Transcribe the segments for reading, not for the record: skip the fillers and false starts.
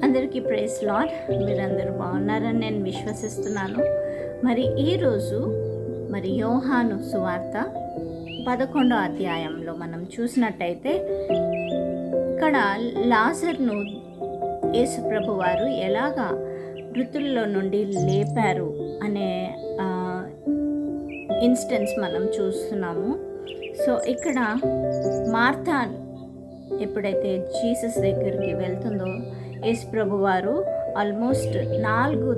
అందరికీ praise lord. మీరందరూ బాగున్నారని నేను విశ్వసిస్తున్నాను. మరి ఈరోజు యోహాను సువార్త 11వ అధ్యాయంలో మనం చూసినట్టయితే ఇక్కడ లాజర్ను యేసు ప్రభు వారు ఎలాగా మృతుల్లో నుండి లేపారు అనే ఇన్స్టెన్స్ మనం చూస్తున్నాము. సో ఇక్కడ మార్తా ఎప్పుడైతే జీసస్ దగ్గరికి వెళ్తుందో యేసు ప్రభు వారు ఆల్మోస్ట్ 4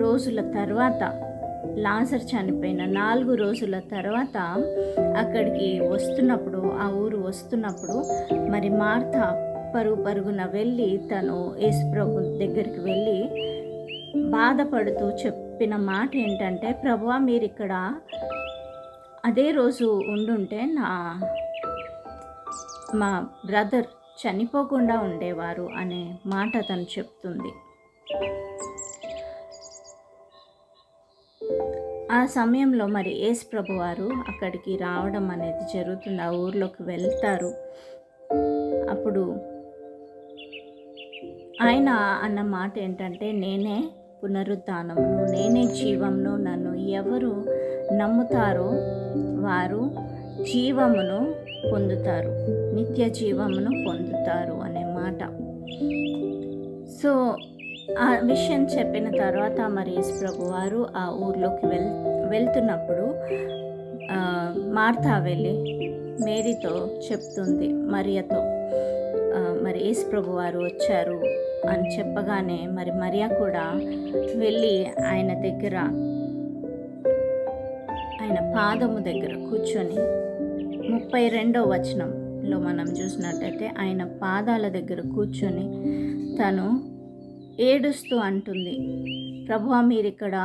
రోజుల తర్వాత, లాజర్ చనిపోయిన 4 రోజుల తర్వాత అక్కడికి వస్తున్నప్పుడు, ఆ ఊరు వస్తున్నప్పుడు మరి మార్తా పరుగున వెళ్ళి తను యేసు ప్రభు దగ్గరికి వెళ్ళి బాధపడుతూ చెప్పిన మాట ఏంటంటే, ప్రభువా మీరు ఇక్కడ అదే రోజు ఉండుంటే మా బ్రదర్ చనిపోకుండా ఉండేవారు అనే మాట తను చెప్తుంది. ఆ సమయంలో మరి యేసు ప్రభు వారు అక్కడికి రావడం అనేది జరుగుతుంది. ఆ ఊర్లోకి వెళ్తారు. అప్పుడు ఆయన అన్న మాట ఏంటంటే, నేనే పునరుద్ధానమును, నేనే జీవమును, నన్ను ఎవరు నమ్ముతారో వారు జీవమును పొందుతారు, నిత్య జీవమును పొందుతారు అనే మాట. సో ఆ విషయం చెప్పిన తర్వాత మరి యేసు ప్రభు వారు ఆ ఊర్లోకి వెళ్తున్నప్పుడు మార్తా వెళ్ళి మేరీతో చెప్తుంది, మరియతో, మరి యేసు ప్రభు వారు వచ్చారు అని చెప్పగానే మరి మరియా కూడా వెళ్ళి ఆయన దగ్గర, ఆయన పాదము దగ్గర కూర్చొని 32వ వచనంలో మనం చూసినట్టయితే ఆయన పాదాల దగ్గర కూర్చొని తను ఏడుస్తూ అంటుంది, ప్రభువా మీరు ఇక్కడ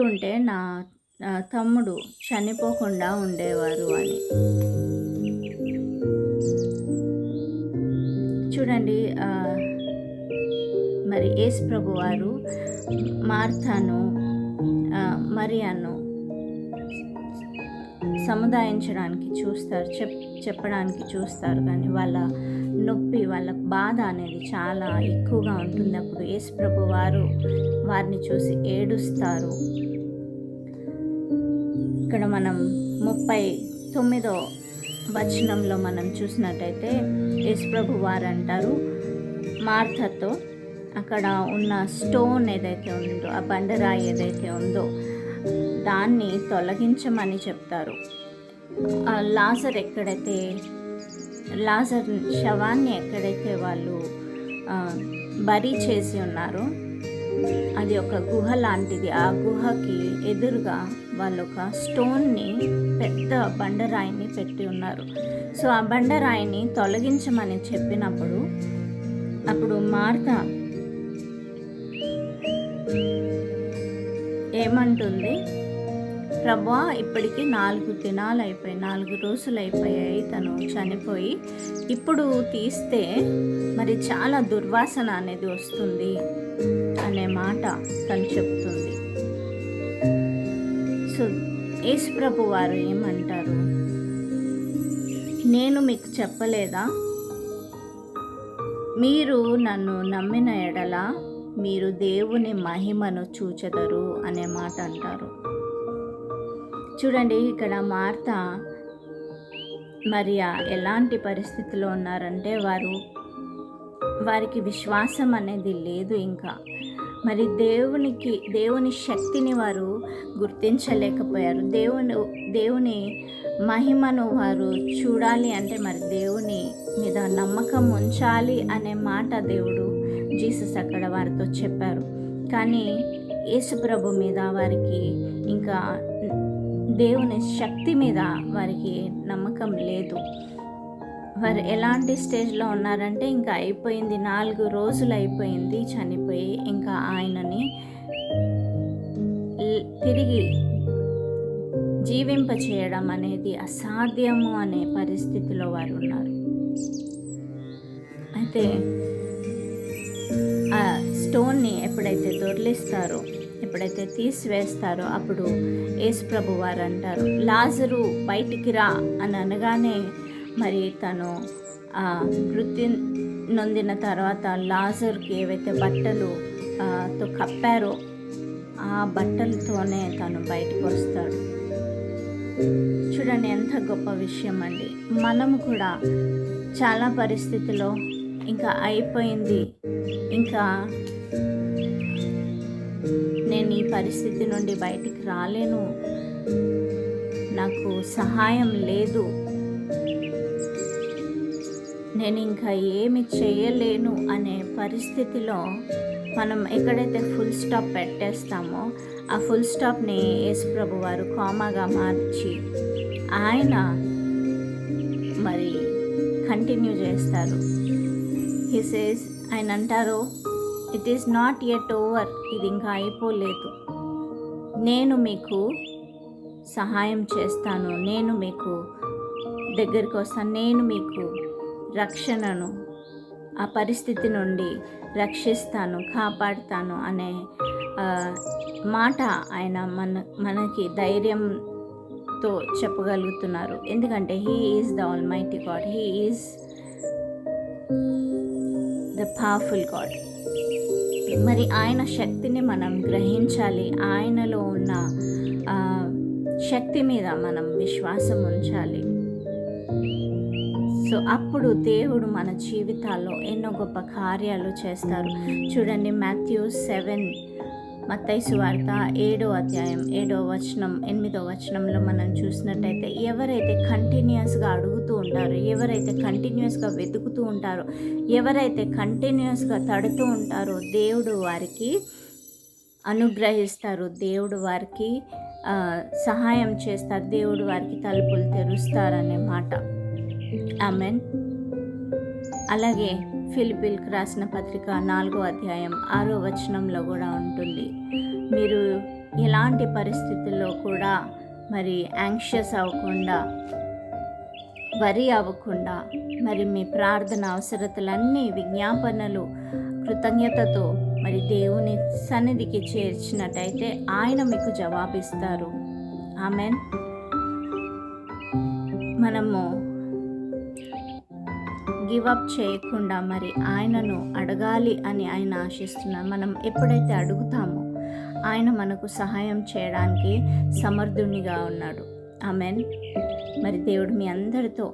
ఉంటే నా తమ్ముడు చనిపోకుండా ఉండేవారు అని. చూడండి, మరి యేసు ప్రభు వారు మార్తాను మరియాను సముదాయించడానికి చూస్తారు, చెప్పడానికి చూస్తారు, కానీ వాళ్ళ నొప్పి, వాళ్ళ బాధ అనేది చాలా ఎక్కువగా ఉంటుంది. అప్పుడు యేసు ప్రభు వారు వారిని చూసి ఏడుస్తారు. ఇక్కడ మనం 39వ వచనంలో మనం చూసినట్టయితే యేసు ప్రభు వారు అంటారు మార్తాతో, అక్కడ ఉన్న స్టోన్ ఏదైతే ఉందో, ఆ బండరాయి ఏదైతే ఉందో దాన్ని తొలగించమని చెప్తారు. లాజర్ శవాన్ని ఎక్కడైతే వాళ్ళు బరీ చేసి ఉన్నారో అది ఒక గుహ లాంటిది. ఆ గుహకి ఎదురుగా వాళ్ళు ఒక స్టోన్ని, పెద్ద బండరాయిని పెట్టి ఉన్నారు. సో ఆ బండరాయిని తొలగించమని చెప్పినప్పుడు అప్పుడు మార్తా ఏమంటుంది, ప్రభువా ఇప్పటికి 4 దినాలు అయిపోయి, 4 రోజులు అయిపోయాయి తను చనిపోయి, ఇప్పుడు తీస్తే మరి చాలా దుర్వాసన అనేది వస్తుంది అనే మాట తను చెప్తుంది. సో యేసు ప్రభు వారు ఏమంటారు, నేను మీకు చెప్పలేదా, మీరు నన్ను నమ్మిన ఎడల మీరు దేవుని మహిమను చూచెదరు అనే మాట అంటారు. చూడండి, ఇక్కడ మార్తా మరియా ఎలాంటి పరిస్థితిలో ఉన్నారంటే వారికి విశ్వాసం అనేది లేదు. ఇంకా మరి దేవుని శక్తిని వారు గుర్తించలేకపోయారు. దేవుని మహిమను వారు చూడాలి అంటే మరి దేవుని మీద నమ్మకం ఉంచాలి అనే మాట జీసస్ అక్కడ వారితో చెప్పారు. కానీ యేసు ప్రభు మీద వారికి, ఇంకా దేవుని శక్తి మీద వారికి నమ్మకం లేదు. వారు ఎలాంటి స్టేజ్లో ఉన్నారంటే, ఇంకా అయిపోయింది, 4 రోజులు అయిపోయింది చనిపోయి, ఇంకా ఆయనని తిరిగి జీవింప చేయడం అనేది అసాధ్యము అనే పరిస్థితిలో వారు ఉన్నారు. అయితే ఆ స్టోన్ని ఎప్పుడైతే దొర్లిస్తారో, ఎప్పుడైతే తీసివేస్తారో అప్పుడు యేసు ప్రభు వారు అంటారు, లాజరు బయటికి రా అని అనగానే మరి తను నొందిన తర్వాత లాజర్కి ఏవైతే బట్టలు తో కప్పారో ఆ బట్టలతోనే తను బయటకు వస్తాడు. చూడండి ఎంత గొప్ప విషయం అండి. మనము కూడా చాలా పరిస్థితుల్లో ఇంకా అయిపోయింది, ఇంకా నేను ఈ పరిస్థితి నుండి బయటికి రాలేను, నాకు సహాయం లేదు, నేను ఇంకా ఏమి చేయలేను అనే పరిస్థితిలో మనం ఎక్కడైతే ఫుల్ స్టాప్ పెట్టేస్తామో ఆ ఫుల్ స్టాప్ని యేసుప్రభు వారు కామాగా మార్చి ఆయన మరి కంటిన్యూ చేస్తారు. హి సేస్, ఆయన అంటారు, it is not yet over, ఇది ఇంకా అయిపోలేదు, నేను మీకు సహాయం చేస్తాను, నేను మీకు దగ్గరికి వస్తాను, నేను మీకు రక్షణను ఆ పరిస్థితి నుండి రక్షిస్తాను, కాపాడుతాను అనే మాట ఆయన మనకి ధైర్యంతో చెప్పగలుగుతున్నారు. ఎందుకంటే he is the almighty God, he is the powerful God. మరి ఆయన శక్తిని మనం గ్రహించాలి, ఆయనలో ఉన్న శక్తి మీద మనం విశ్వాసం ఉంచాలి. సో అప్పుడు దేవుడు మన జీవితాల్లో ఎన్నో గొప్ప కార్యాలు చేస్తారు. చూడండి, మాథ్యూ 7, మత్తయి సువార్త 7వ అధ్యాయం 7వ వచనం 8వ వచనంలో మనం చూసినట్టయితే, ఎవరైతే కంటిన్యూస్గా అడుగుతూ ఉంటారో, ఎవరైతే కంటిన్యూస్గా వెతుకుతూ ఉంటారో, ఎవరైతే కంటిన్యూస్గా తడుతూ ఉంటారో దేవుడు వారికి అనుగ్రహిస్తారు, దేవుడు వారికి సహాయం చేస్తారు, దేవుడు వారికి తలుపులు తెరుస్తారనే మాట. ఆమెన్. అలాగే ఫిలిప్పీలకు రాసిన పత్రిక 4వ అధ్యాయం 6వ వచనంలో కూడా ఉంటుంది, మీరు ఎలాంటి పరిస్థితుల్లో కూడా మరి యాంగ్షియస్ అవ్వకుండా, వరి అవ్వకుండా, మరి మీ ప్రార్థన అవసరతలన్నీ విజ్ఞాపనలు కృతజ్ఞతతో మరి దేవుని సన్నిధికి చేర్చినట్టయితే ఆయన మీకు జవాబిస్తారు. ఆమెన్. మనము గివప్ చేయకుండా మరి ఆయనను అడగాలి అని ఆయన ఆశిస్తున్నారు. మనం ఎప్పుడైతే అడుగుతామో ఆయన మనకు సహాయం చేయడానికి సమర్థునిగా ఉన్నాడు. ఆమెన్. మరి దేవుడు మీ అందరితో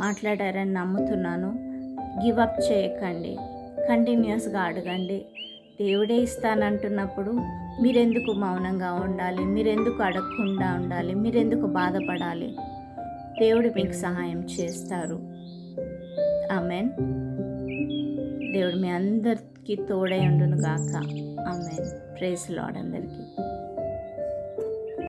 మాట్లాడారని నమ్ముతున్నాను. గివప్ చేయకండి, కంటిన్యూస్గా అడగండి. దేవుడే ఇస్తానంటున్నప్పుడు మీరెందుకు మౌనంగా ఉండాలి, మీరెందుకు అడగకుండా ఉండాలి, మీరెందుకు బాధపడాలి? దేవుడు మీకు సహాయం చేస్తారు. ఆమెన్. దేవుడు మీ అందరికీ తోడై ఉండును గాక. ఆమెన్. ప్రైజ్ లార్డ్ అందరికీ.